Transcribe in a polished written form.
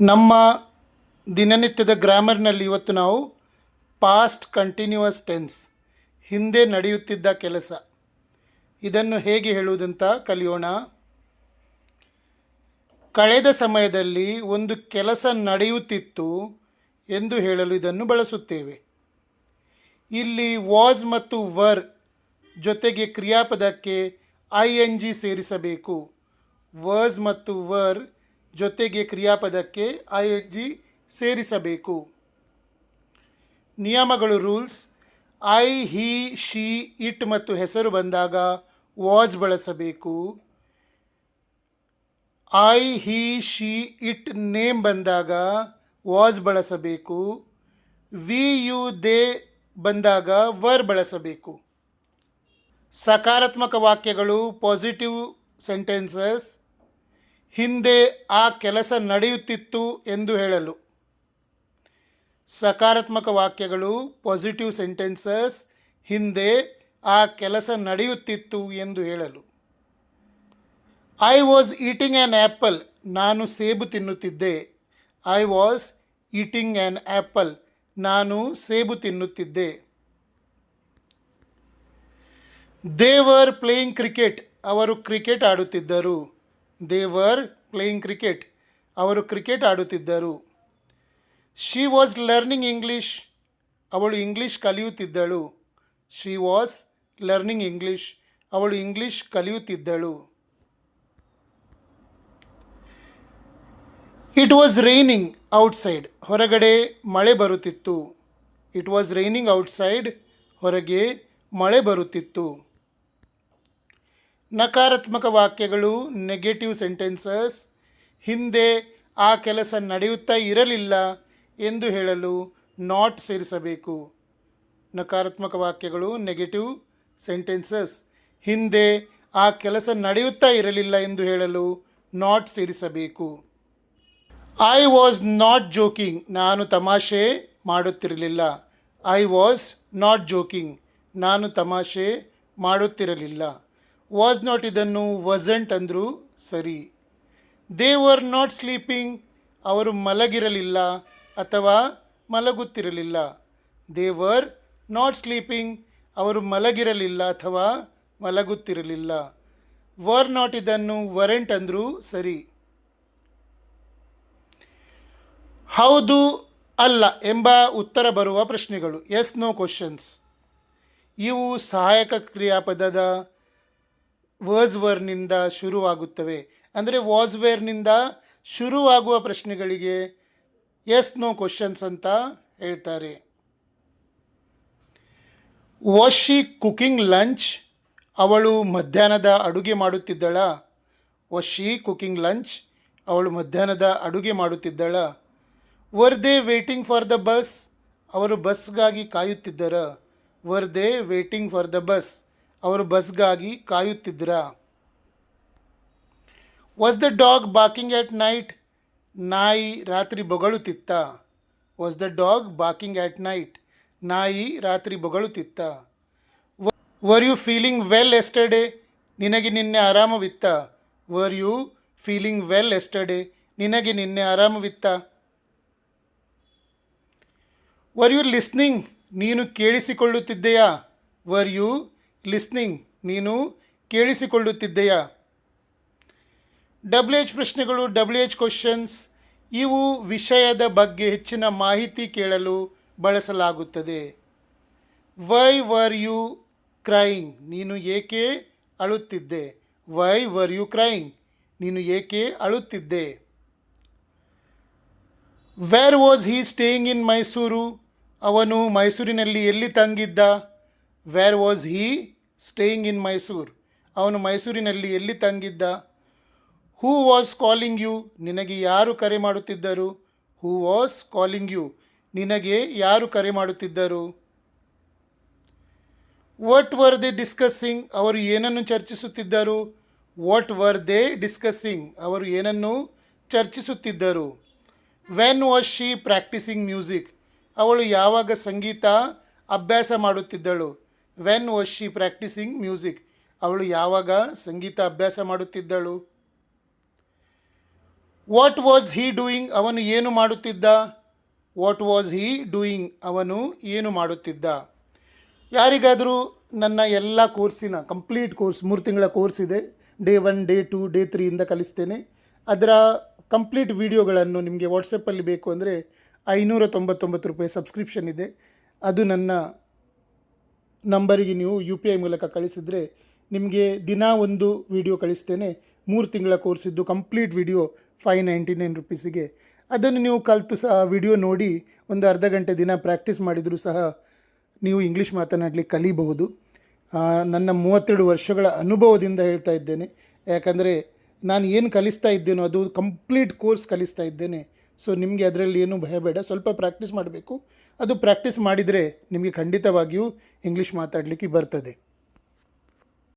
ನಮ್ಮ ದಿನನಿತ್ಯದ ಗ್ರಾಮರ್ನಲ್ಲಿ ಇವತ್ತು ನಾವು ಪಾಸ್ಟ್ ಕಂಟಿನ್ಯೂಯಸ್ ಟೆನ್ಸ್, ಹಿಂದೆ ನಡೆಯುತ್ತಿದ್ದ ಕೆಲಸ, ಇದನ್ನು ಹೇಗೆ ಹೇಳುವುದಂತ ಕಲಿಯೋಣ. ಕಳೆದ ಸಮಯದಲ್ಲಿ ಒಂದು ಕೆಲಸ ನಡೆಯುತ್ತಿತ್ತು ಎಂದು ಹೇಳಲು ಇದನ್ನು ಬಳಸುತ್ತೇವೆ. ಇಲ್ಲಿ ವಾಸ್ ಮತ್ತು ವರ್ ಜೊತೆಗೆ ಕ್ರಿಯಾಪದಕ್ಕೆ ING ಸೇರಿಸಬೇಕು. ವರ್ಸ್ ಮತ್ತು ವರ್ ಜೊತೆಗೆ ಕ್ರಿಯಾಪದಕ್ಕೆ ING ಸೇರಿಸಬೇಕು. ನಿಯಮಗಳು, rules: I, he, she, it ಮತ್ತು ಹೆಸರು ಬಂದಾಗ ವಾಸ್ ಬಳಸಬೇಕು. I, he, she, it, name ಬಂದಾಗ ವಾಸ್ ಬಳಸಬೇಕು. ವಿ, ಯು, ದೇ ಬಂದಾಗ ವರ್ ಬಳಸಬೇಕು. ಸಕಾರಾತ್ಮಕ ವಾಕ್ಯಗಳು, ಪಾಸಿಟಿವ್ ಸೆಂಟೆನ್ಸಸ್: ಹಿಂದೆ ಆ ಕೆಲಸ ನಡೆಯುತ್ತಿತ್ತು ಎಂದು ಹೇಳಲು. ಸಕಾರಾತ್ಮಕ ವಾಕ್ಯಗಳು, ಪಾಸಿಟಿವ್ ಸೆಂಟೆನ್ಸಸ್: ಹಿಂದೆ ಆ ಕೆಲಸ ನಡೆಯುತ್ತಿತ್ತು ಎಂದು ಹೇಳಲು. I was eating an apple, ನಾನು ಸೇಬು ತಿನ್ನುತ್ತಿದ್ದೆ. I was eating an apple, ನಾನು ಸೇಬು ತಿನ್ನುತ್ತಿದ್ದೆ. ದೇ ವರ್ ಪ್ಲೇಯಿಂಗ್ ಕ್ರಿಕೆಟ್, ಅವರು ಕ್ರಿಕೆಟ್ ಆಡುತ್ತಿದ್ದರು. ದೇ ವರ್ ಪ್ಲೇಯಿಂಗ್ ಕ್ರಿಕೆಟ್, ಅವರು ಕ್ರಿಕೆಟ್ ಆಡುತ್ತಿದ್ದರು. ಶಿ ವಾಸ್ ಲರ್ನಿಂಗ್ ಇಂಗ್ಲೀಷ್, ಅವಳು ಇಂಗ್ಲೀಷ್ ಕಲಿಯುತ್ತಿದ್ದಳು. ಶಿ ವಾಸ್ ಲರ್ನಿಂಗ್ ಇಂಗ್ಲೀಷ್, ಅವಳು ಇಂಗ್ಲೀಷ್ ಕಲಿಯುತ್ತಿದ್ದಳು. ಇಟ್ ವಾಸ್ ರೈನಿಂಗ್ ಔಟ್ಸೈಡ್, ಹೊರಗಡೆ ಮಳೆ ಬರುತ್ತಿತ್ತು. ಇಟ್ ವಾಸ್ ರೈನಿಂಗ್ ಔಟ್ಸೈಡ್, ಹೊರಗೆ ಮಳೆ ಬರುತ್ತಿತ್ತು. ನಕಾರಾತ್ಮಕ ವಾಕ್ಯಗಳು, ನೆಗೆಟಿವ್ ಸೆಂಟೆನ್ಸಸ್: ಹಿಂದೆ ಆ ಕೆಲಸ ನಡೆಯುತ್ತಾ ಇರಲಿಲ್ಲ ಎಂದು ಹೇಳಲು ನಾಟ್ ಸೇರಿಸಬೇಕು. ನಕಾರಾತ್ಮಕ ವಾಕ್ಯಗಳು, ನೆಗೆಟಿವ್ ಸೆಂಟೆನ್ಸಸ್: ಹಿಂದೆ ಆ ಕೆಲಸ ನಡೆಯುತ್ತಾ ಇರಲಿಲ್ಲ ಎಂದು ಹೇಳಲು ನಾಟ್ ಸೇರಿಸಬೇಕು. ಐ ವಾಸ್ ನಾಟ್ ಜೋಕಿಂಗ್, ನಾನು ತಮಾಷೆ ಮಾಡುತ್ತಿರಲಿಲ್ಲ. ಐ ವಾಸ್ ನಾಟ್ ಜೋಕಿಂಗ್, ನಾನು ತಮಾಷೆ ಮಾಡುತ್ತಿರಲಿಲ್ಲ. ವಾಸ್ ನಾಟ್ ಇದನ್ನು ವಸಂಟ್ ಅಂದರೂ ಸರಿ. ದೇ ವರ್ ನಾಟ್ ಸ್ಲೀಪಿಂಗ್, ಅವರು ಮಲಗಿರಲಿಲ್ಲ ಅಥವಾ ಮಲಗುತ್ತಿರಲಿಲ್ಲ. ದೇ ವರ್ ನಾಟ್ ಸ್ಲೀಪಿಂಗ್, ಅವರು ಮಲಗಿರಲಿಲ್ಲ ಅಥವಾ ಮಲಗುತ್ತಿರಲಿಲ್ಲ. ವರ್ ನಾಟ್ ಇದನ್ನು ವರೆಂಟ್ ಅಂದರೂ ಸರಿ. ಹೌದು, ಅಲ್ಲ ಎಂಬ ಉತ್ತರ ಬರುವ ಪ್ರಶ್ನೆಗಳು, ಎಸ್ ನೋ ಕ್ವಶನ್ಸ್. ಇವು ಸಹಾಯಕ ಕ್ರಿಯಾಪದದ ವರ್ಸ್ ವರ್ನಿಂದ ಶುರುವಾಗುತ್ತವೆ. ಅಂದರೆ ವಾಸ್ ವೇರ್ನಿಂದ ಶುರುವಾಗುವ ಪ್ರಶ್ನೆಗಳಿಗೆ ಎಸ್ ನೋ ಕ್ವಶನ್ಸ್ ಅಂತ ಹೇಳ್ತಾರೆ. ವಾಸ್ ಶಿ ಕುಕಿಂಗ್ ಲಂಚ್, ಅವಳು ಮಧ್ಯಾಹ್ನದ ಅಡುಗೆ ಮಾಡುತ್ತಿದ್ದಳ. ವಾಸ್ ಶಿ ಕುಕಿಂಗ್ ಲಂಚ್, ಅವಳು ಮಧ್ಯಾಹ್ನದ ಅಡುಗೆ ಮಾಡುತ್ತಿದ್ದಳ. Were they waiting for the bus, ಅವರು ಬಸ್ಗಾಗಿ ಕಾಯುತ್ತಿದ್ದರ. Were they waiting for the bus, ಅವರು ಬಸ್ಗಾಗಿ ಕಾಯುತ್ತಿದ್ದರ. Was the dog barking at night, ನಾಯಿ ರಾತ್ರಿ ಬೊಗಳುತ್ತಿತ್ತ. Was the dog barking at night, ನಾಯಿ ರಾತ್ರಿ ಬೊಗಳುತ್ತಿತ್ತ. Were you feeling well yesterday, ನಿನಗೆ ನಿನ್ನೆ ಆರಾಮವಿತ್ತ. Were you feeling well yesterday, ನಿನಗೆ ನಿನ್ನೆ ಆರಾಮವಿತ್ತ. ವರ್ ಯು ಲಿಸ್ನಿಂಗ್, ನೀನು ಕೇಳಿಸಿಕೊಳ್ಳುತ್ತಿದ್ದೆಯಾ. ವರ್ ಯು ಲಿಸ್ನಿಂಗ್, ನೀನು ಕೇಳಿಸಿಕೊಳ್ಳುತ್ತಿದ್ದೆಯಾ. WH ಪ್ರಶ್ನೆಗಳು, WH ಕ್ವಶನ್ಸ್: ಇವು ವಿಷಯದ ಬಗ್ಗೆ ಹೆಚ್ಚಿನ ಮಾಹಿತಿ ಕೇಳಲು ಬಳಸಲಾಗುತ್ತದೆ. ವೈ ವರ್ ಯು ಕ್ರೈಯಿಂಗ್, ನೀನು ಏಕೆ ಅಳುತ್ತಿದ್ದೆ. ವೈ ವರ್ ಯು ಕ್ರೈಯಿಂಗ್, ನೀನು ಏಕೆ ಅಳುತ್ತಿದ್ದೆ. Where was he staying in Mysuru, ಅವನು ಮೈಸೂರಿನಲ್ಲಿ ಎಲ್ಲಿ ತಂಗಿದ್ದ. Where was he staying in Mysuru, ಅವನು ಮೈಸೂರಿನಲ್ಲಿ ಎಲ್ಲಿ ತಂಗಿದ್ದ. ಹೂ ವಾಸ್ ಕಾಲಿಂಗ್ ಯು, ನಿನಗೆ ಯಾರು ಕರೆ ಮಾಡುತ್ತಿದ್ದರು. ಹೂ ವಾಸ್ ಕಾಲಿಂಗ್ ಯು, ನಿನಗೆ ಯಾರು ಕರೆ ಮಾಡುತ್ತಿದ್ದರು. ವಾಟ್ ವರ್ ದೇ ಡಿಸ್ಕಸ್ಸಿಂಗ್, ಅವರು ಏನನ್ನು ಚರ್ಚಿಸುತ್ತಿದ್ದರು. ವಾಟ್ ವರ್ ದೇ ಡಿಸ್ಕಸ್ಸಿಂಗ್, ಅವರು ಏನನ್ನು ಚರ್ಚಿಸುತ್ತಿದ್ದರು. When was she practising music, ಅವಳು ಯಾವಾಗ ಸಂಗೀತ ಅಭ್ಯಾಸ ಮಾಡುತ್ತಿದ್ದಳು. When was she practising music, ಅವಳು ಯಾವಾಗ ಸಂಗೀತ ಅಭ್ಯಾಸ ಮಾಡುತ್ತಿದ್ದಳು. ವಾಟ್ ವಾಸ್ ಹೀ ಡೂಯಿಂಗ್, ಅವನು ಏನು ಮಾಡುತ್ತಿದ್ದ. ವಾಟ್ ವಾಸ್ ಹೀ ಡೂಯಿಂಗ್, ಅವನು ಏನು ಮಾಡುತ್ತಿದ್ದ. ಯಾರಿಗಾದರೂ ನನ್ನ ಎಲ್ಲ ಕೋರ್ಸಿನ ಕಂಪ್ಲೀಟ್ ಕೋರ್ಸ್ 3 ತಿಂಗಳ ಕೋರ್ಸ್ ಇದೆ, ಡೇ 1 ಡೇ 2 ಡೇ 3 ಇಂದ ಕಲಿಸ್ತೇನೆ. ಅದರ ಕಂಪ್ಲೀಟ್ ವೀಡಿಯೋಗಳನ್ನು ನಿಮಗೆ ವಾಟ್ಸಪ್ಪಲ್ಲಿ ಬೇಕು ಅಂದರೆ 599 ರೂಪಾಯಿ ಸಬ್ಸ್ಕ್ರಿಪ್ಷನ್ ಇದೆ. ಅದು ನನ್ನ ನಂಬರಿಗೆ ನೀವು UPI ಮೂಲಕ ಕಳಿಸಿದರೆ ನಿಮಗೆ ದಿನ ಒಂದು ವಿಡಿಯೋ ಕಳಿಸ್ತೇನೆ. 3 ತಿಂಗಳ ಕೋರ್ಸ್ ಇದ್ದು ಕಂಪ್ಲೀಟ್ ವಿಡಿಯೋ 599 ರುಪೀಸಿಗೆ. ಅದನ್ನು ನೀವು ಕಲಿತು ಸಹ ವಿಡಿಯೋ ನೋಡಿ ಒಂದು ಅರ್ಧ ಗಂಟೆ ದಿನ ಪ್ರಾಕ್ಟೀಸ್ ಮಾಡಿದರೂ ಸಹ ನೀವು ಇಂಗ್ಲೀಷ್ ಮಾತನಾಡಲಿಕ್ಕೆ ಕಲಿಬಹುದು. ನನ್ನ 32 ವರ್ಷಗಳ ಅನುಭವದಿಂದ ಹೇಳ್ತಾ ಇದ್ದೇನೆ. ಯಾಕಂದರೆ ನಾನು ಏನು ಕಲಿಸ್ತಾ ಇದ್ದೇನೋ ಅದು ಕಂಪ್ಲೀಟ್ ಕೋರ್ಸ್ ಕಲಿಸ್ತಾ ಇದ್ದೇನೆ. ಸೊ ನಿಮಗೆ ಅದರಲ್ಲಿ ಏನೂ ಭಯ ಬೇಡ, ಸ್ವಲ್ಪ ಪ್ರಾಕ್ಟೀಸ್ ಮಾಡಬೇಕು. ಅದು ಪ್ರಾಕ್ಟೀಸ್ ಮಾಡಿದರೆ ನಿಮಗೆ ಖಂಡಿತವಾಗಿಯೂ ಇಂಗ್ಲೀಷ್ ಮಾತಾಡಲಿಕ್ಕೆ ಬರ್ತದೆ.